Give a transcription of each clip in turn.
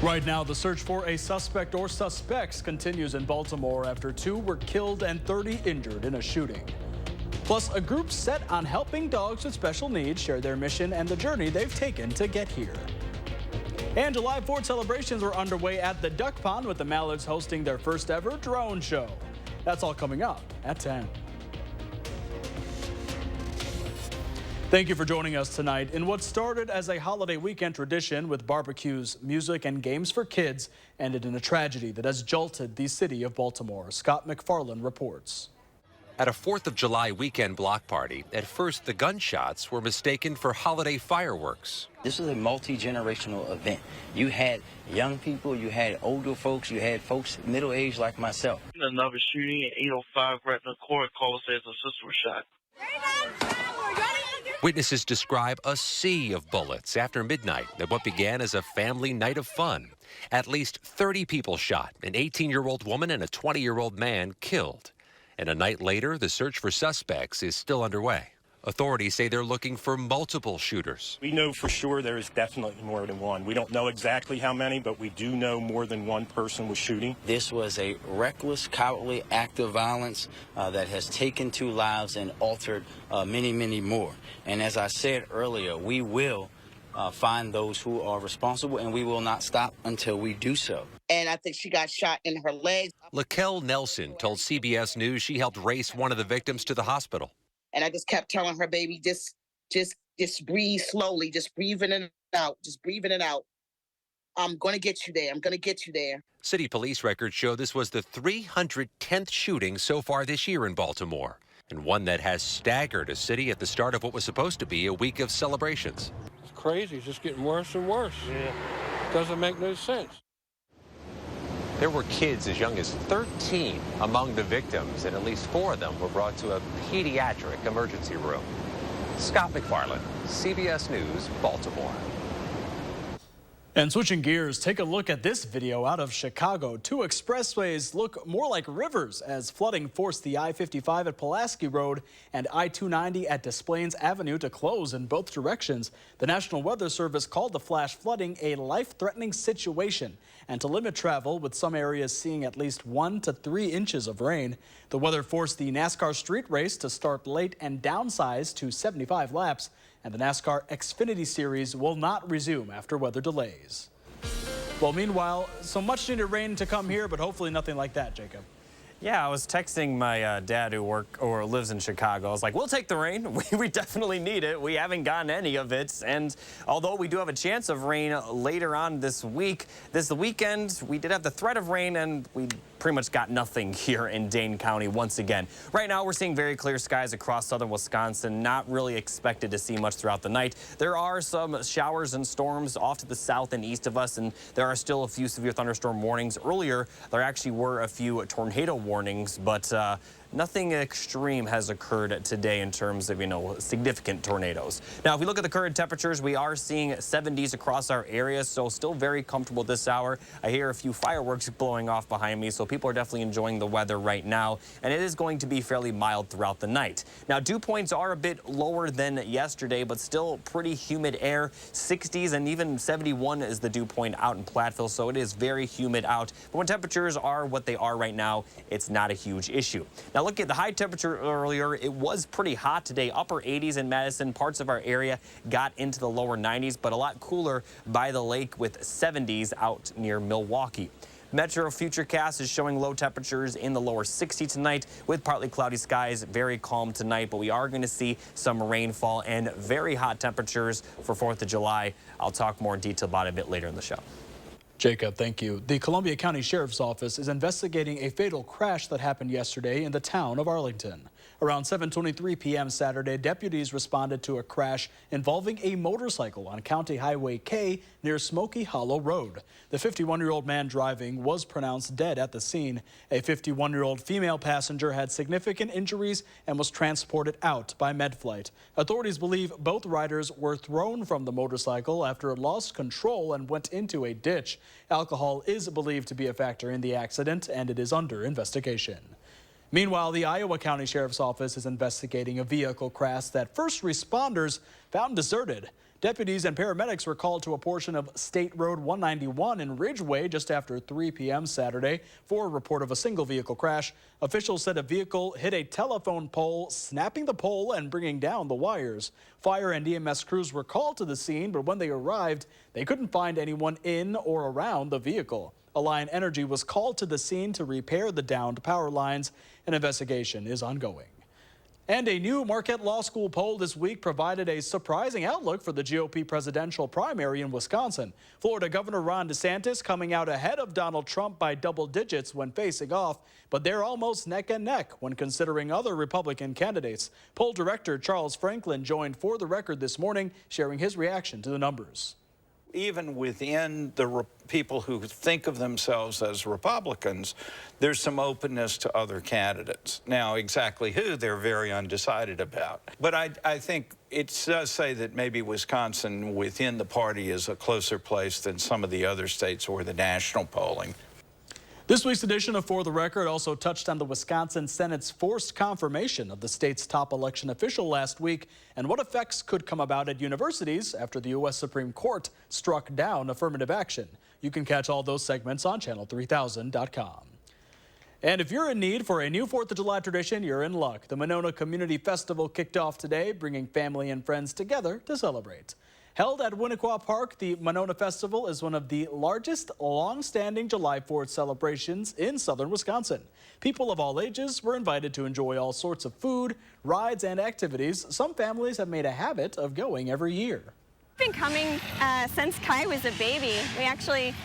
Right now, the search for a suspect or suspects continues in Baltimore after 2 were killed and 30 injured in a shooting. Plus, a group set on helping dogs with special needs share their mission and the journey they've taken to get here. And July 4th celebrations were underway at the Duck Pond with the Mallards hosting their first ever drone show. That's all coming up at 10. Thank you for joining us tonight in what started as a holiday weekend tradition with barbecues, music, and games for kids ended in a tragedy that has jolted the city of Baltimore. Scott McFarland reports. At a 4th of July weekend block party, at first the gunshots were mistaken for holiday fireworks. This was a multi-generational event. You had young people, you had older folks, you had folks middle-aged like myself. Another shooting at 8:05 right in the court call says a sister was shot. Witnesses describe a sea of bullets after midnight at what began as a family night of fun. At least 30 people shot, an 18-year-old woman and a 20-year-old man killed. And a night later, the search for suspects is still underway. Authorities say they're looking for multiple shooters. We know for sure there is definitely more than one. We don't know exactly how many, but we do know more than one person was shooting. This was a reckless, cowardly act of violence that has taken 2 lives and altered many, many more. And as I said earlier, we will find those who are responsible, and we will not stop until we do so. And I think she got shot in her legs. Laquelle Nelson told CBS News she helped race one of the victims to the hospital. And I just kept telling her, baby, just breathe slowly, just breathing it out, just breathing it out. I'm going to get you there. I'm going to get you there. City police records show this was the 310th shooting so far this year in Baltimore, and one that has staggered a city at the start of what was supposed to be a week of celebrations. It's crazy. It's just getting worse and worse. Yeah. Doesn't make no sense. There were kids as young as 13 among the victims, and at least 4 of them were brought to a pediatric emergency room. Scott McFarland, CBS News, Baltimore. And switching gears, take a look at this video out of Chicago. 2 expressways look more like rivers as flooding forced the I-55 at Pulaski Road and I-290 at Des Plaines Avenue to close in both directions. The National Weather Service called the flash flooding a life-threatening situation and to limit travel, with some areas seeing at least 1 to 3 inches of rain. The weather forced the NASCAR street race to start late and downsize to 75 laps. And the NASCAR Xfinity Series will not resume after weather delays. Well, meanwhile, so much needed rain to come here, but hopefully nothing like that, Jacob. Yeah, I was texting my dad who lives in Chicago. I was like, we'll take the rain. We definitely need it. We haven't gotten any of it. And although we do have a chance of rain later on this week, this weekend, we did have the threat of rain, and we pretty much got nothing here in Dane County once again. Right now, we're seeing very clear skies across southern Wisconsin. Not really expected to see much throughout the night. There are some showers and storms off to the south and east of us, and there are still a few severe thunderstorm warnings. Earlier, there actually were a few tornado warnings, but nothing extreme has occurred today in terms of, significant tornadoes. Now, if we look at the current temperatures, we are seeing 70s across our area, so still very comfortable this hour. I hear a few fireworks blowing off behind me, so people are definitely enjoying the weather right now, and it is going to be fairly mild throughout the night. Now, dew points are a bit lower than yesterday, but still pretty humid air. 60s and even 71 is the dew point out in Platteville, so it is very humid out. But when temperatures are what they are right now, it's not a huge issue. Now, look at the high temperature earlier. It was pretty hot today, upper 80s in Madison. Parts of our area got into the lower 90s, but a lot cooler by the lake with 70s out near Milwaukee. Metro Futurecast is showing low temperatures in the lower 60s tonight with partly cloudy skies. Very calm tonight, but we are going to see some rainfall and very hot temperatures for 4th of July. I'll talk more in detail about it a bit later in the show. Jacob, thank you. The Columbia County Sheriff's Office is investigating a fatal crash that happened yesterday in the town of Arlington. Around 7:23 p.m. Saturday, deputies responded to a crash involving a motorcycle on County Highway K near Smoky Hollow Road. The 51-year-old man driving was pronounced dead at the scene. A 51-year-old female passenger had significant injuries and was transported out by MedFlight. Authorities believe both riders were thrown from the motorcycle after it lost control and went into a ditch. Alcohol is believed to be a factor in the accident, and it is under investigation. Meanwhile, the Iowa County Sheriff's Office is investigating a vehicle crash that first responders found deserted. Deputies and paramedics were called to a portion of State Road 191 in Ridgeway just after 3 p.m. Saturday for a report of a single vehicle crash. Officials said a vehicle hit a telephone pole, snapping the pole and bringing down the wires. Fire and EMS crews were called to the scene, but when they arrived, they couldn't find anyone in or around the vehicle. Alliant Energy was called to the scene to repair the downed power lines. An investigation is ongoing. And a new Marquette Law School poll this week provided a surprising outlook for the GOP presidential primary in Wisconsin. Florida Governor Ron DeSantis coming out ahead of Donald Trump by double digits when facing off, but they're almost neck and neck when considering other Republican candidates. Poll director Charles Franklin joined For the Record this morning, sharing his reaction to the numbers. Even within the people who think of themselves as Republicans, there's some openness to other candidates. Now, exactly who, they're very undecided about. But I think it does say that maybe Wisconsin within the party is a closer place than some of the other states or the national polling. This week's edition of For the Record also touched on the Wisconsin Senate's forced confirmation of the state's top election official last week and what effects could come about at universities after the U.S. Supreme Court struck down affirmative action. You can catch all those segments on channel3000.com. And if you're in need for a new 4th of July tradition, you're in luck. The Monona Community Festival kicked off today, bringing family and friends together to celebrate. Held at Winnequa Park, the Monona Festival is one of the largest long-standing July 4th celebrations in southern Wisconsin. People of all ages were invited to enjoy all sorts of food, rides, and activities. Some families have made a habit of going every year. We've been coming since Kai was a baby.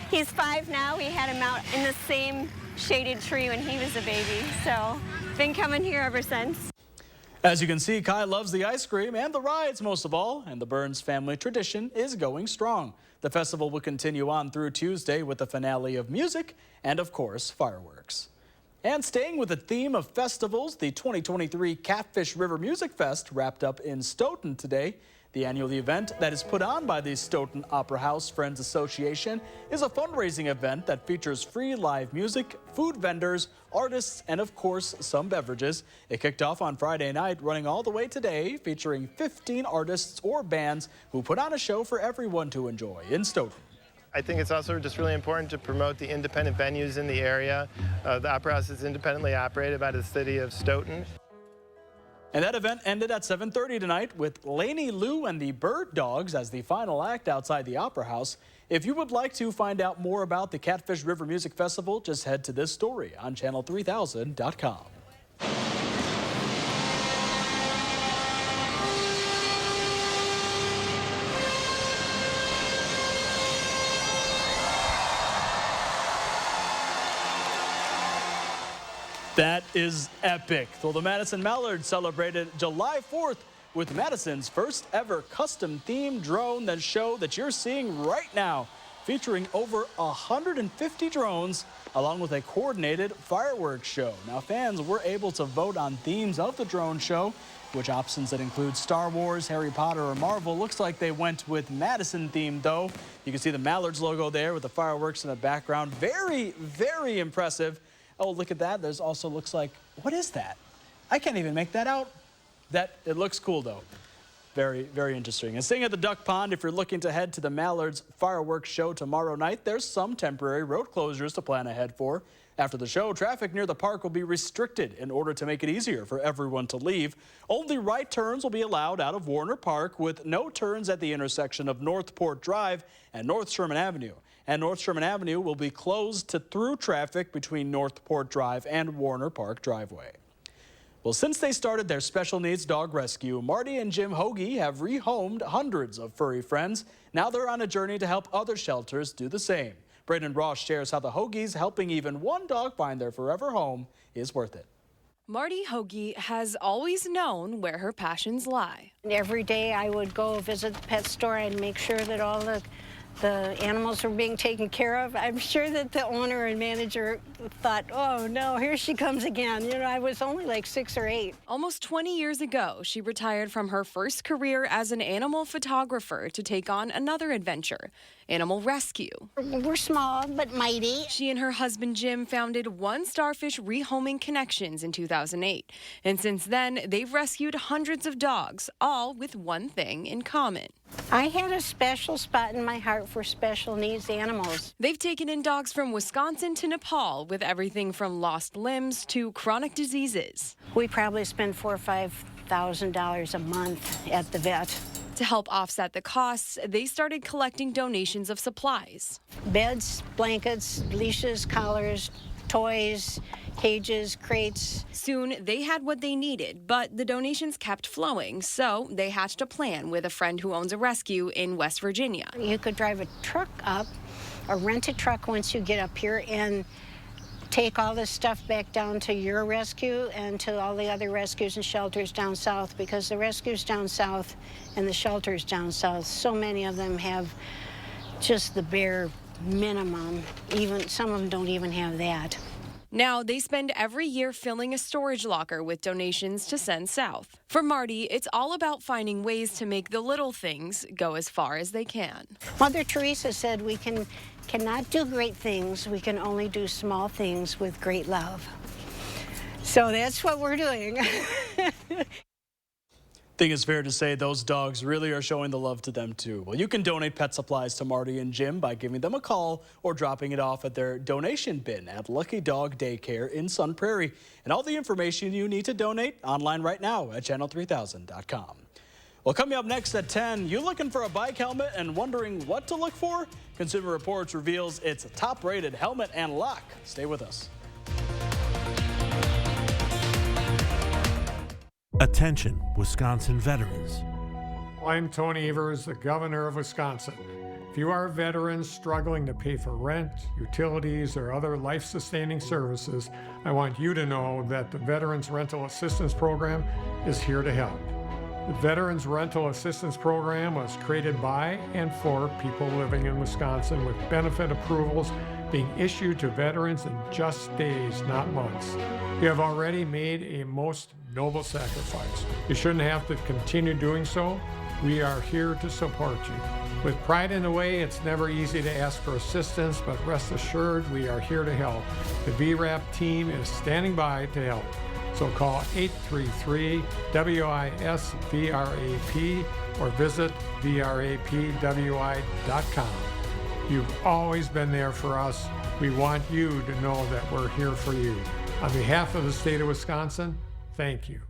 He's 5 now. We had him out in the same shaded tree when he was a baby. So, been coming here ever since. As you can see, Kai loves the ice cream and the rides most of all, and the Burns family tradition is going strong. The festival will continue on through Tuesday with a finale of music and, of course, fireworks. And staying with the theme of festivals, the 2023 Catfish River Music Fest wrapped up in Stoughton today. The annual event that is put on by the Stoughton Opera House Friends Association is a fundraising event that features free live music, food vendors, artists, and of course, some beverages. It kicked off on Friday night, running all the way today, featuring 15 artists or bands who put on a show for everyone to enjoy in Stoughton. I think it's also just really important to promote the independent venues in the area. The Opera House is independently operated by the city of Stoughton. And that event ended at 7:30 tonight with Lainey Lou and the Bird Dogs as the final act outside the Opera House. If you would like to find out more about the Catfish River Music Festival, just head to this story on channel3000.com. That is epic. Well, the Madison Mallards celebrated July 4th with Madison's first ever custom themed drone show that you're seeing right now, featuring over 150 drones along with a coordinated fireworks show. Now, fans were able to vote on themes of the drone show, which options that include Star Wars, Harry Potter, or Marvel. Looks like they went with Madison theme, though. You can see the Mallards logo there with the fireworks in the background. Very, very impressive. Oh, look at that. There's also looks like, what is that? I can't even make that out. It looks cool, though. Very, very interesting. And staying at the Duck Pond, if you're looking to head to the Mallards fireworks show tomorrow night, there's some temporary road closures to plan ahead for. After the show, traffic near the park will be restricted in order to make it easier for everyone to leave. Only right turns will be allowed out of Warner Park, with no turns at the intersection of Northport Drive and North Sherman Avenue. And North Sherman Avenue will be closed to through traffic between Northport Drive and Warner Park Driveway. Well, since they started their special needs dog rescue, Marty and Jim Hoagie have rehomed hundreds of furry friends. Now they're on a journey to help other shelters do the same. Braden Ross shares how the Hoagies helping even one dog find their forever home is worth it. Marty Hoagie has always known where her passions lie. Every day I would go visit the pet store and make sure that all the animals were being taken care of. I'm sure that the owner and manager thought, oh no, here she comes again. You know, I was only like 6 or 8. Almost 20 years ago, she retired from her first career as an animal photographer to take on another adventure, animal rescue. We're small but mighty. She and her husband Jim founded One Starfish Rehoming Connections in 2008. And since then, they've rescued hundreds of dogs, all with one thing in common. I had a special spot in my heart for special needs animals. They've taken in dogs from Wisconsin to Nepal with everything from lost limbs to chronic diseases. We probably spend $4,000 or $5,000 a month at the vet. To help offset the costs, they started collecting donations of supplies. Beds, blankets, leashes, collars, toys, cages, crates. Soon, they had what they needed, but the donations kept flowing, so they hatched a plan with a friend who owns a rescue in West Virginia. You could drive a truck up or rent a truck once you get up here and take all this stuff back down to your rescue and to all the other rescues and shelters down south, because the rescues down south and the shelters down south, so many of them have just the bare minimum. Even some of them don't even have that. Now, they spend every year filling a storage locker with donations to send south. For Marty, it's all about finding ways to make the little things go as far as they can. Mother Teresa said we cannot do great things, we can only do small things with great love. So that's what we're doing. I think it's fair to say those dogs really are showing the love to them too. Well, you can donate pet supplies to Marty and Jim by giving them a call or dropping it off at their donation bin at Lucky Dog Daycare in Sun Prairie. And all the information you need to donate online right now at channel3000.com. Well, coming up next at 10, you looking for a bike helmet and wondering what to look for? Consumer Reports reveals its top-rated helmet and lock. Stay with us. Attention, Wisconsin veterans. I'm Tony Evers, the governor of Wisconsin. If you are a veteran struggling to pay for rent, utilities, or other life-sustaining services, I want you to know that the Veterans Rental Assistance Program is here to help. The Veterans Rental Assistance Program was created by and for people living in Wisconsin, with benefit approvals being issued to veterans in just days, not months. You have already made a most noble sacrifice. You shouldn't have to continue doing so. We are here to support you. With pride in the way, it's never easy to ask for assistance, but rest assured we are here to help. The VRAP team is standing by to help. So call 833-WISC-VRAP or visit VRAPWI.com. You've always been there for us. We want you to know that we're here for you. On behalf of the state of Wisconsin, thank you.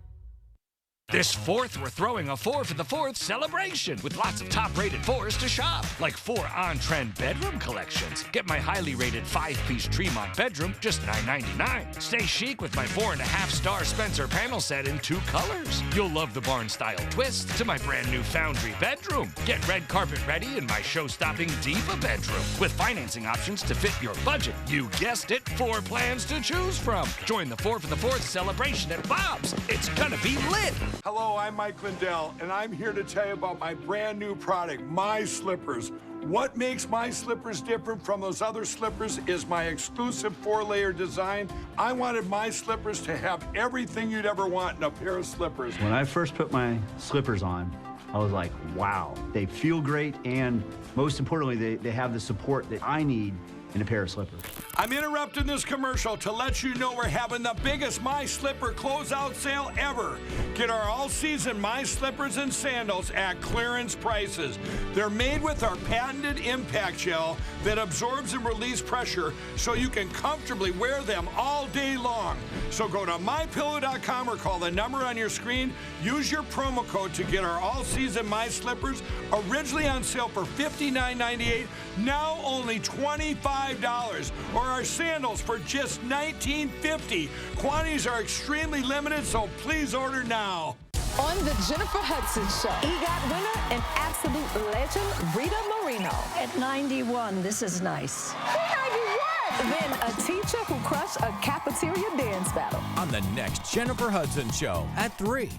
This 4th, we're throwing a 4 for the 4th celebration with lots of top-rated 4s to shop, like 4 on-trend bedroom collections. Get my highly rated 5-piece Tremont bedroom, just $9.99. Stay chic with my 4.5-star Spencer panel set in 2 colors. You'll love the barn-style twist to my brand-new Foundry bedroom. Get red carpet ready in my show-stopping Diva bedroom with financing options to fit your budget. You guessed it, 4 plans to choose from. Join the 4 for the 4th celebration at Bob's. It's gonna be lit. Hello, I'm Mike Lindell, and I'm here to tell you about my brand new product, My Slippers. What makes My Slippers different from those other slippers is my exclusive 4-layer design. I wanted My Slippers to have everything you'd ever want in a pair of slippers. When I first put my slippers on, I was like, wow, they feel great, and most importantly, they have the support that I need in a pair of slippers. I'm interrupting this commercial to let you know we're having the biggest My Slipper closeout sale ever. Get our all-season My Slippers and sandals at clearance prices. They're made with our patented impact gel that absorbs and releases pressure so you can comfortably wear them all day long. So go to mypillow.com or call the number on your screen. Use your promo code to get our all-season My Slippers, originally on sale for $59.98, now only $25, or our sandals for just $19.50. Quantities are extremely limited, so please order now. On the Jennifer Hudson Show, EGOT winner and absolute legend, Rita Moreno. At 91, this is nice. 91! Then a teacher who crushed a cafeteria dance battle. On the next Jennifer Hudson Show at 3.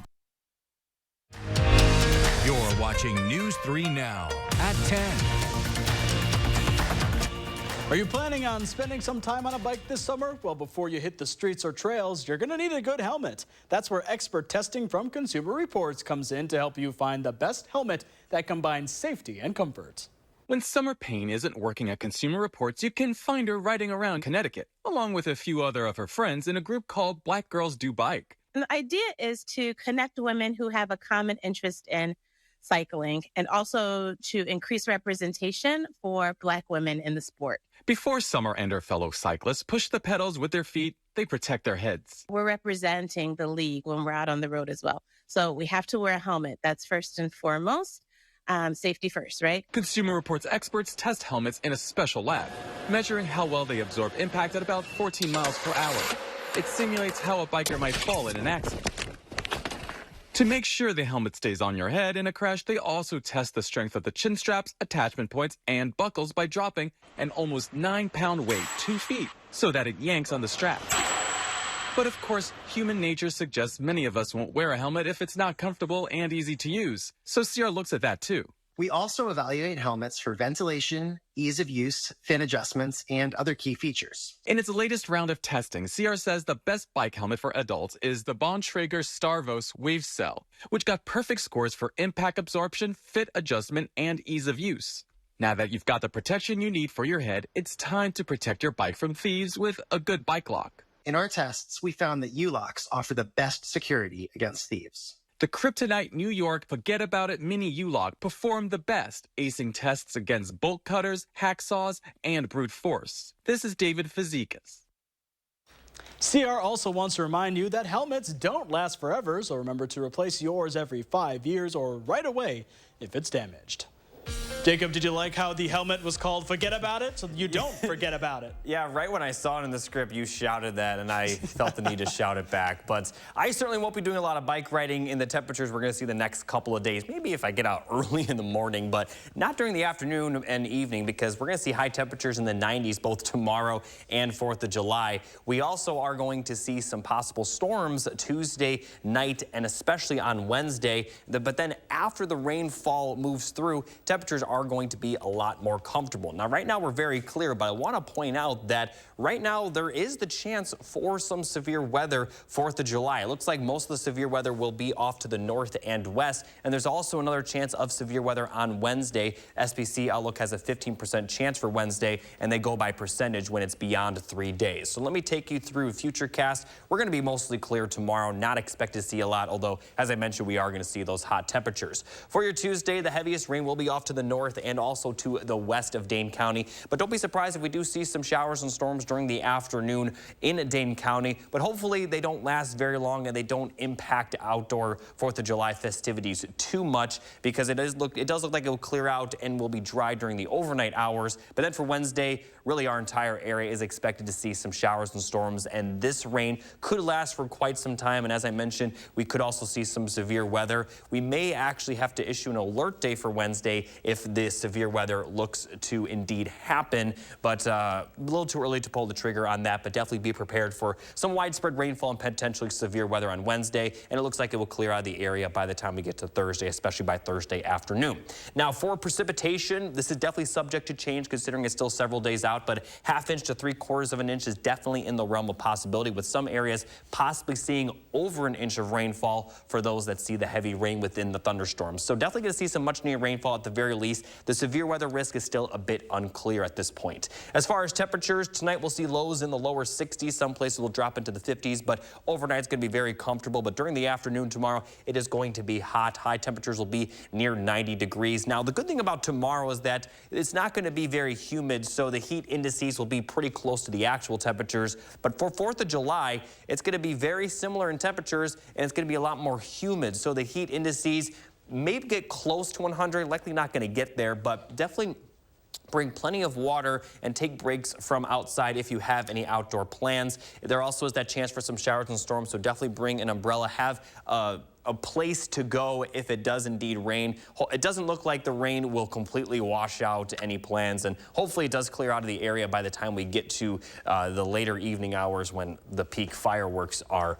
You're watching News 3 Now at 10. Are you planning on spending some time on a bike this summer? Well, before you hit the streets or trails, you're going to need a good helmet. That's where expert testing from Consumer Reports comes in to help you find the best helmet that combines safety and comfort. When Summer Payne isn't working at Consumer Reports, you can find her riding around Connecticut, along with a few other of her friends in a group called Black Girls Do Bike. And the idea is to connect women who have a common interest in cycling, and also to increase representation for Black women in the sport. Before Summer and her fellow cyclists push the pedals with their feet, they protect their heads. We're representing the league when we're out on the road as well. So we have to wear a helmet. That's first and foremost. Safety first, right? Consumer Reports experts test helmets in a special lab, measuring how well they absorb impact at about 14 miles per hour. It simulates how a biker might fall in an accident. To make sure the helmet stays on your head in a crash, they also test the strength of the chin straps, attachment points, and buckles by dropping an almost 9-pound weight 2 feet so that it yanks on the strap. But of course, human nature suggests many of us won't wear a helmet if it's not comfortable and easy to use. So CR looks at that too. We also evaluate helmets for ventilation, ease of use, fin adjustments, and other key features. In its latest round of testing, CR says the best bike helmet for adults is the Bontrager Starvos Wave Cell, which got perfect scores for impact absorption, fit adjustment, and ease of use. Now that you've got the protection you need for your head, it's time to protect your bike from thieves with a good bike lock. In our tests, we found that U-locks offer the best security against thieves. The Kryptonite New York Forget About It Mini U-Lock performed the best, acing tests against bolt cutters, hacksaws, and brute force. This is David Fazekas. CR also wants to remind you that helmets don't last forever, so remember to replace yours every 5 years or right away if it's damaged. Jacob, did you like how the helmet was called Forget About It? So you don't forget about it. Yeah, right when I saw it in the script, you shouted that, and I felt the need to shout it back. But I certainly won't be doing a lot of bike riding in the temperatures we're going to see the next couple of days. Maybe if I get out early in the morning, but not during the afternoon and evening, because we're going to see high temperatures in the 90s both tomorrow and 4th of July. We also are going to see some possible storms Tuesday night and especially on Wednesday. But then after the rainfall moves through, temperatures are going to be a lot more comfortable. Now, right now we're very clear, but I want to point out that right now there is the chance for some severe weather 4th of July. It looks like most of the severe weather will be off to the north and west, and there's also another chance of severe weather on Wednesday. SPC Outlook has a 15% chance for Wednesday, and they go by percentage when it's beyond 3 days. So let me take you through Futurecast. We're going to be mostly clear tomorrow, not expect to see a lot, although, as I mentioned, we are going to see those hot temperatures. For your Tuesday, the heaviest rain will be off to the north and also to the west of Dane County. But don't be surprised if we do see some showers and storms during the afternoon in Dane County. But hopefully they don't last very long and they don't impact outdoor 4th of July festivities too much, because it does look like it will clear out and will be dry during the overnight hours. But then for Wednesday, really our entire area is expected to see some showers and storms, and this rain could last for quite some time. And as I mentioned, we could also see some severe weather. We may actually have to issue an alert day for Wednesday if this severe weather looks to indeed happen, but a little too early to pull the trigger on that. But definitely be prepared for some widespread rainfall and potentially severe weather on Wednesday, and it looks like it will clear out of the area by the time we get to Thursday, especially by Thursday afternoon. Now for precipitation, this is definitely subject to change considering it's still several days out, but 1/2 inch to 3/4 of an inch is definitely in the realm of possibility, with some areas possibly seeing over an inch of rainfall for those that see the heavy rain within the thunderstorms. So definitely going to see some much needed rainfall at the very least. The severe weather risk is still a bit unclear at this point. As far as temperatures, tonight we'll see lows in the lower 60s. Some places will drop into the 50s, but overnight it's going to be very comfortable. But during the afternoon tomorrow, it is going to be hot. High temperatures will be near 90 degrees. Now, the good thing about tomorrow is that it's not going to be very humid, so the heat indices will be pretty close to the actual temperatures. But for 4th of July, it's going to be very similar in temperatures, and it's going to be a lot more humid. So the heat indices maybe get close to 100, likely not going to get there, but definitely bring plenty of water and take breaks from outside if you have any outdoor plans. There also is that chance for some showers and storms, so definitely bring an umbrella. Have a place to go if it does indeed rain. It doesn't look like the rain will completely wash out any plans, and hopefully it does clear out of the area by the time we get to the later evening hours when the peak fireworks are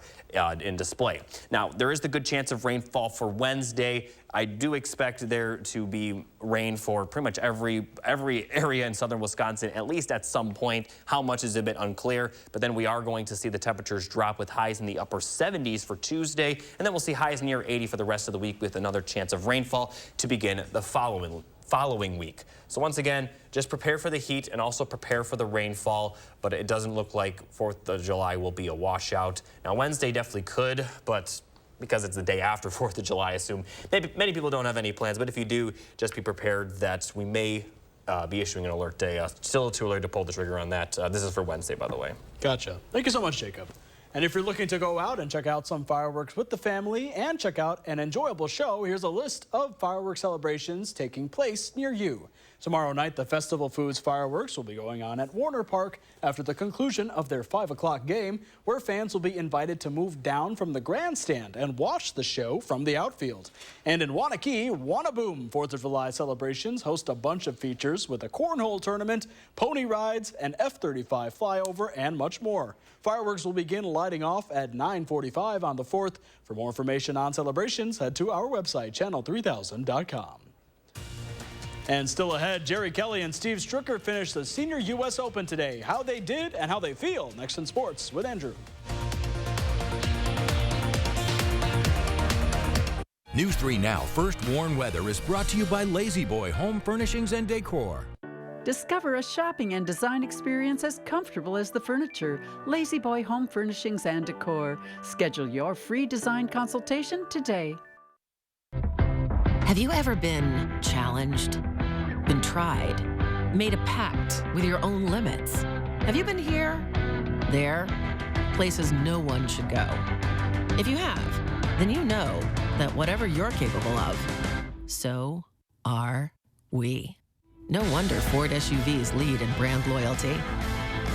in display. Now, there is the good chance of rainfall for Wednesday. I do expect there to be rain for pretty much every area in southern Wisconsin, at least at some point. How much is a bit unclear, but then we are going to see the temperatures drop with highs in the upper 70s for Tuesday, and then we'll see highs near 80 for the rest of the week, with another chance of rainfall to begin the following week. So once again, just prepare for the heat and also prepare for the rainfall, but it doesn't look like 4th of July will be a washout. Now Wednesday definitely could, but because it's the day after 4th of July, I assume many people don't have any plans, but if you do, just be prepared that we may be issuing an alert day. Still too early to pull the trigger on that. This is for Wednesday, by the way. Gotcha. Thank you so much, Jacob. And if you're looking to go out and check out some fireworks with the family and check out an enjoyable show, here's a list of fireworks celebrations taking place near you. Tomorrow night, the Festival Foods fireworks will be going on at Warner Park after the conclusion of their 5 o'clock game, where fans will be invited to move down from the grandstand and watch the show from the outfield. And in Wanakee, Wannaboom 4th of July celebrations host a bunch of features with a cornhole tournament, pony rides, an F-35 flyover, and much more. Fireworks will begin lighting off at 9:45 on the 4th. For more information on celebrations, head to our website, channel3000.com. And still ahead, Jerry Kelly and Steve Stricker finished the Senior U.S. Open today. How they did and how they feel. Next in sports with Andrew. News 3 Now First Warn Weather is brought to you by Lazy Boy Home Furnishings and Decor. Discover a shopping and design experience as comfortable as the furniture. Lazy Boy Home Furnishings and Decor. Schedule your free design consultation today. Have you ever been challenged, been tried, made a pact with your own limits? Have you been here, there, places no one should go? If you have, then you know that whatever you're capable of, so are we. No wonder Ford SUVs lead in brand loyalty.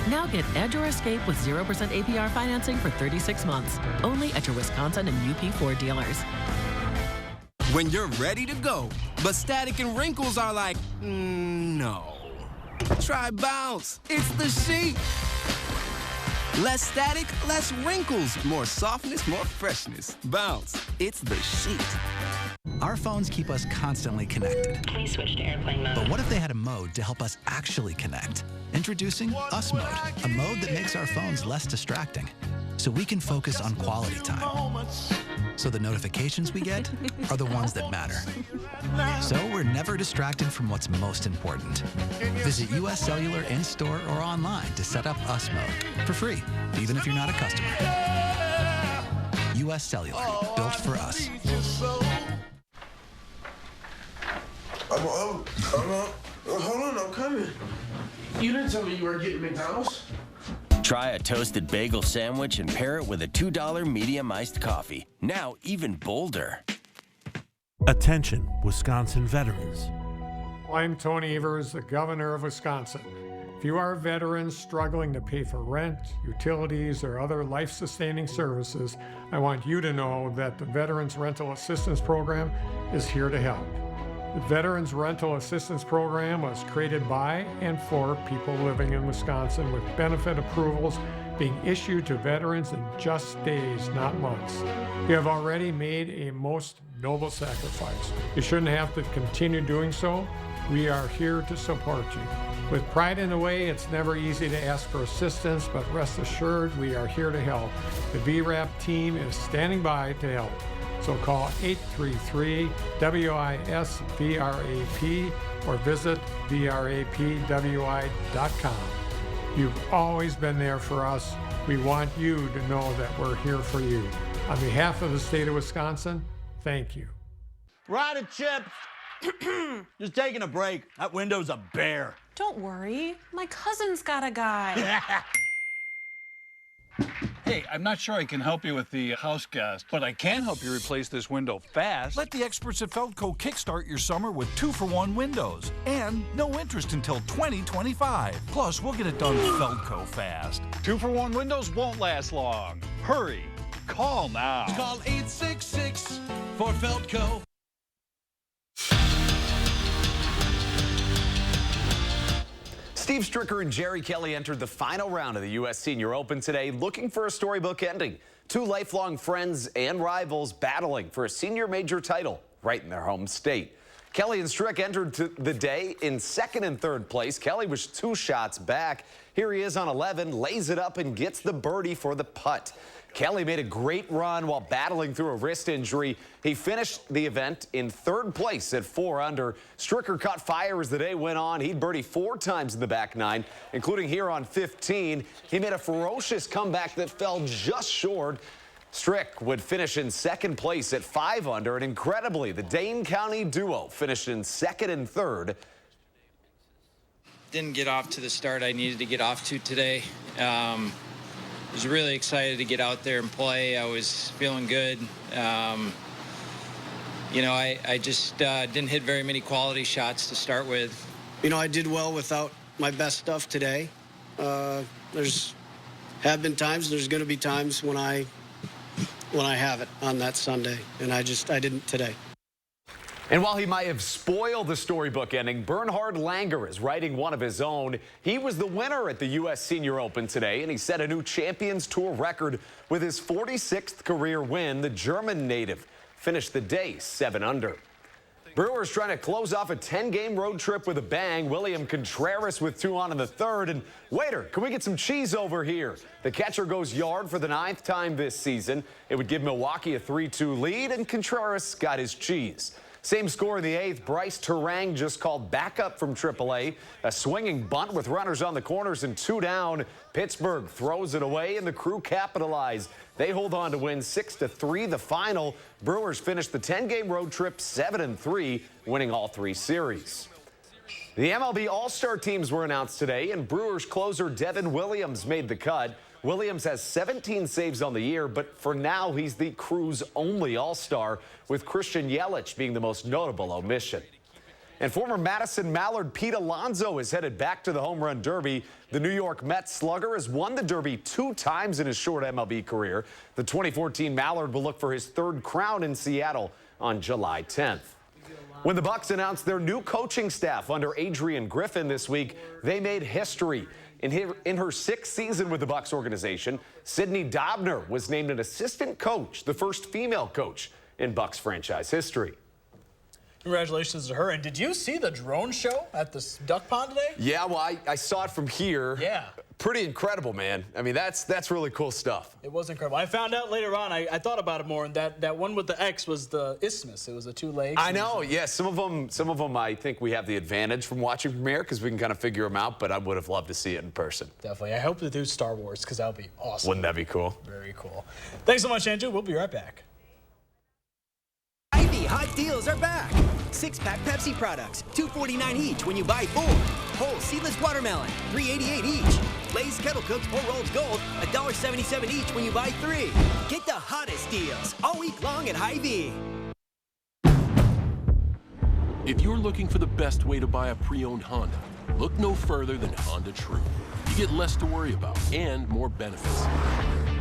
Now get Edge or Escape with 0% APR financing for 36 months, only at your Wisconsin and UP Ford dealers. When you're ready to go, but static and wrinkles are like, no. Try Bounce. It's the sheet. Less static, less wrinkles. More softness, more freshness. Bounce. It's the sheet. Our phones keep us constantly connected. Please switch to airplane mode. But what if they had a mode to help us actually connect? Introducing Us Mode, a mode that makes our phones less distracting, so we can focus on quality time. So the notifications we get are the ones that matter. So we're never distracted from what's most important. Visit US Cellular in-store or online to set up Us Mode for free, even if you're not a customer. US Cellular, built for us. Hold on, I'm coming. You didn't tell me you were getting McDonald's. Try a toasted bagel sandwich and pair it with a $2 medium iced coffee. Now even bolder. Attention, Wisconsin veterans. I'm Tony Evers, the governor of Wisconsin. If you are a veteran struggling to pay for rent, utilities, or other life-sustaining services, I want you to know that the Veterans Rental Assistance Program is here to help. The Veterans Rental Assistance Program was created by and for people living in Wisconsin, with benefit approvals being issued to veterans in just days, not months. You have already made a most noble sacrifice. You shouldn't have to continue doing so. We are here to support you. With pride in the way, it's never easy to ask for assistance, but rest assured we are here to help. The VRAP team is standing by to help. So call 833-WISC-VRAP or visit VRAPWI.com. You've always been there for us. We want you to know that we're here for you. On behalf of the state of Wisconsin, thank you. Rider chips. Just taking a break. That window's a bear. Don't worry. My cousin's got a guy. Hey, I'm not sure I can help you with the house gas, but I can help you replace this window fast. Let the experts at Feldco kickstart your summer with 2-for-1 windows and no interest until 2025. Plus, we'll get it done Feldco fast. 2-for-1 windows won't last long. Hurry. Call now. Call 866 for Feldco. Steve Stricker and Jerry Kelly entered the final round of the U.S. Senior Open today, looking for a storybook ending. Two lifelong friends and rivals battling for a senior major title right in their home state. Kelly and Strick entered the day in second and third place. Kelly was 2 shots back. Here he is on 11, lays it up and gets the birdie for the putt. Kelly made a great run while battling through a wrist injury. He finished the event in third place at 4 under. Stricker caught fire as the day went on. He'd birdie 4 times in the back 9, including here on 15. He made a ferocious comeback that fell just short. Strick would finish in second place at 5 under, and incredibly, the Dane County duo finished in second and third. Didn't get off to the start I needed to get off to today. Was really excited to get out there and play. I was feeling good. You know, I just didn't hit very many quality shots to start with. You know, I did well without my best stuff today. There's have been times, there's going to be times when I have it on that Sunday, and I didn't today. And while he might have spoiled the storybook ending, Bernhard Langer is writing one of his own. He was the winner at the U.S. Senior Open today, and he set a new Champions Tour record with his 46th career win. The German native finished the day 7 under. Brewers trying to close off a 10-game road trip with a bang. William Contreras with 2 on in the third. And waiter, can we get some cheese over here? The catcher goes yard for the 9th time this season. It would give Milwaukee a 3-2 lead, and Contreras got his cheese. Same score in the 8th. Bryce Terang just called back up from AAA. A swinging bunt with runners on the corners and 2 down. Pittsburgh throws it away, and the Crew capitalize. They hold on to win 6-3 the final. Brewers finished the 10-game road trip 7-3, winning all 3 series. The MLB All-Star teams were announced today, and Brewers closer Devin Williams made the cut. Williams has 17 saves on the year, but for now, he's the Crew's only All-Star, with Christian Yelich being the most notable omission. And former Madison Mallard Pete Alonso is headed back to the Home Run Derby. The New York Mets slugger has won the Derby 2 times in his short MLB career. The 2014 Mallard will look for his 3rd crown in Seattle on July 10th. When the Bucs announced their new coaching staff under Adrian Griffin this week, they made history. In her 6th season with the Bucs organization, Sydney Dobner was named an assistant coach, the first female coach in Bucs franchise history. Congratulations to her. And did you see the drone show at the duck pond today? Yeah, well, I saw it from here. Yeah. Pretty incredible, man. I mean, that's really cool stuff. It was incredible. I found out later on, I thought about it more, and that one with the X was the isthmus. It was the 2 legs. I know, yeah. Some of them I think we have the advantage from watching from here because we can kind of figure them out, but I would have loved to see it in person. Definitely. I hope they do Star Wars because that would be awesome. Wouldn't that be cool? Very cool. Thanks so much, Andrew. We'll be right back. Ivy hot deals are back. 6-pack Pepsi products, $2.49 each when you buy 4. Whole seedless watermelon, $3.88 each. Lay's Kettle Cooked 4 Rolls Gold, $1.77 each when you buy 3. Get the hottest deals all week long at Hy-Vee. If you're looking for the best way to buy a pre-owned Honda, look no further than Honda True. You get less to worry about and more benefits.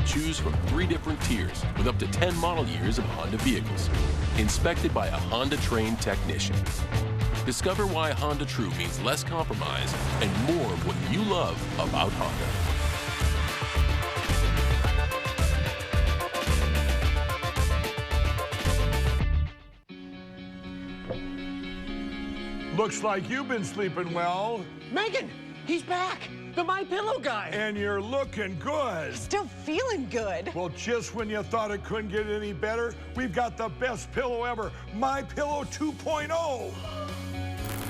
Choose from 3 different tiers with up to 10 model years of Honda vehicles, inspected by a Honda-trained technician. Discover why Honda True means less compromise and more of what you love about Honda. Looks like you've been sleeping well. Megan, he's back. The MyPillow guy. And you're looking good. Still feeling good. Well, just when you thought it couldn't get any better, we've got the best pillow ever, MyPillow 2.0.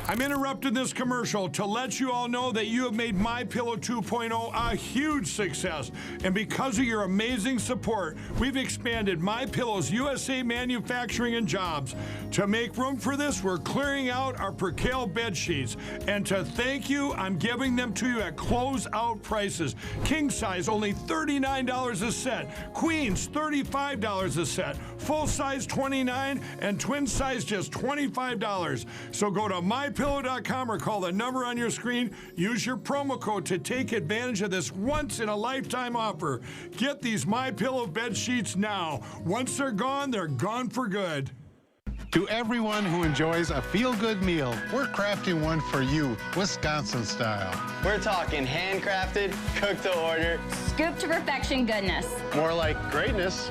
I'm interrupting this commercial to let you all know that you have made MyPillow 2.0 a huge success. And because of your amazing support, we've expanded MyPillow's USA manufacturing and jobs. To make room for this, we're clearing out our Percale bed sheets. And to thank you, I'm giving them to you at closeout prices. King size, only $39 a set. Queens, $35 a set. Full size, $29, and twin size, just $25. So go to MyPillow.com or call the number on your screen. Use your promo code to take advantage of this once-in-a-lifetime offer. Get these MyPillow bed sheets now. Once they're gone for good. To everyone who enjoys a feel-good meal, we're crafting one for you, Wisconsin style. We're talking handcrafted, cooked to order, scoop to perfection goodness. More like greatness.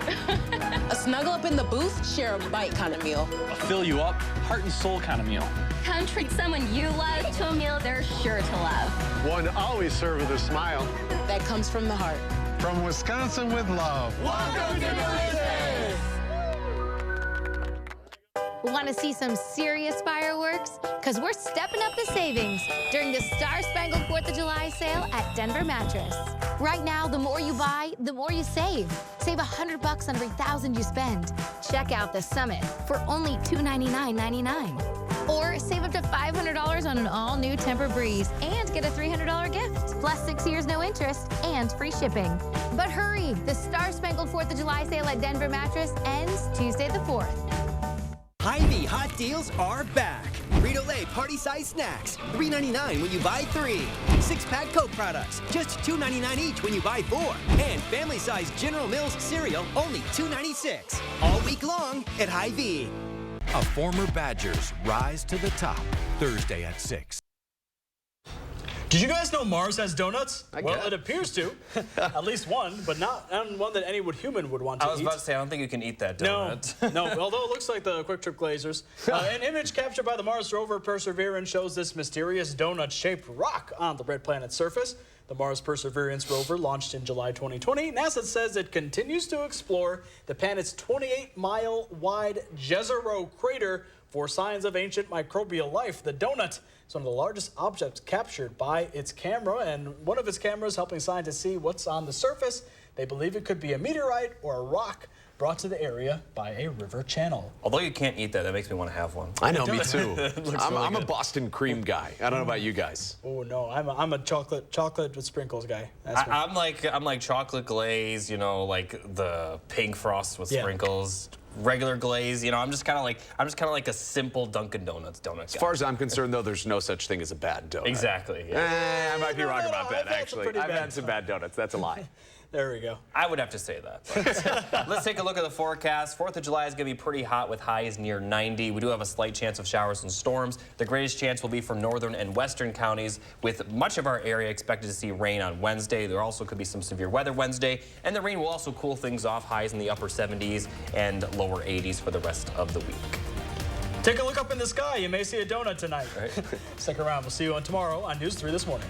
A snuggle up in the booth, share a bite kind of meal. a fill you up, heart and soul kind of meal. Come treat someone you love to a meal they're sure to love. One always served with a smile. That comes from the heart. From Wisconsin with love. Welcome to Delicious! Want to see some serious fireworks? Because we're stepping up the savings during the Star-Spangled 4th of July sale at Denver Mattress. Right now, the more you buy, the more you save. Save $100 on every $1,000 you spend. Check out the Summit for only $299.99. Or save up to $500 on an all-new Tempur-Breeze and get a $300 gift. Plus 6 years no interest and free shipping. But hurry, the Star-Spangled 4th of July sale at Denver Mattress ends Tuesday the 4th. Hy-Vee hot deals are back. Frito-Lay party-size snacks, $3.99 when you buy 3. 6-pack Coke products, just $2.99 each when you buy 4. And family-size General Mills cereal, only $2.96. All week long at Hy-Vee. A former Badgers rise to the top, Thursday at 6. Did you guys know Mars has donuts? Well, guess. it appears to. At least one, but not one that any human would want to eat. I was about to say, I don't think you can eat that donut. No, although it looks like the Quick Trip Glazers. An image captured by the Mars rover Perseverance shows this mysterious donut-shaped rock on the red planet's surface. The Mars Perseverance rover launched in July 2020. NASA says it continues to explore the planet's 28-mile-wide Jezero crater for signs of ancient microbial life. The donut is one of the largest objects captured by its camera, and one of its cameras helping scientists see what's on the surface. They believe it could be a meteorite or a rock brought to the area by a river channel. Although you can't eat that, that makes me want to have one. I know, me too. I'm really a Boston cream guy. I don't know about you guys. Oh no, I'm a chocolate with sprinkles guy. I'm like chocolate glaze, you know, like the pink frost with sprinkles. Regular glaze, you know, I'm just kind of like a simple Dunkin' Donuts donut guy. As far as I'm concerned, though, there's no such thing as a bad donut. Exactly. Yeah. I might be wrong about that, actually. I've had some bad donuts. That's a lie. There we go. I would have to say that. Let's take a look at the forecast. 4th of July is going to be pretty hot with highs near 90. We do have a slight chance of showers and storms. The greatest chance will be for northern and western counties, with much of our area expected to see rain on Wednesday. There also could be some severe weather Wednesday, and the rain will also cool things off. Highs in the upper 70s and lower 80s for the rest of the week. Take a look up in the sky. You may see a donut tonight. Right. Stick around. We'll see you on tomorrow on News 3 This Morning.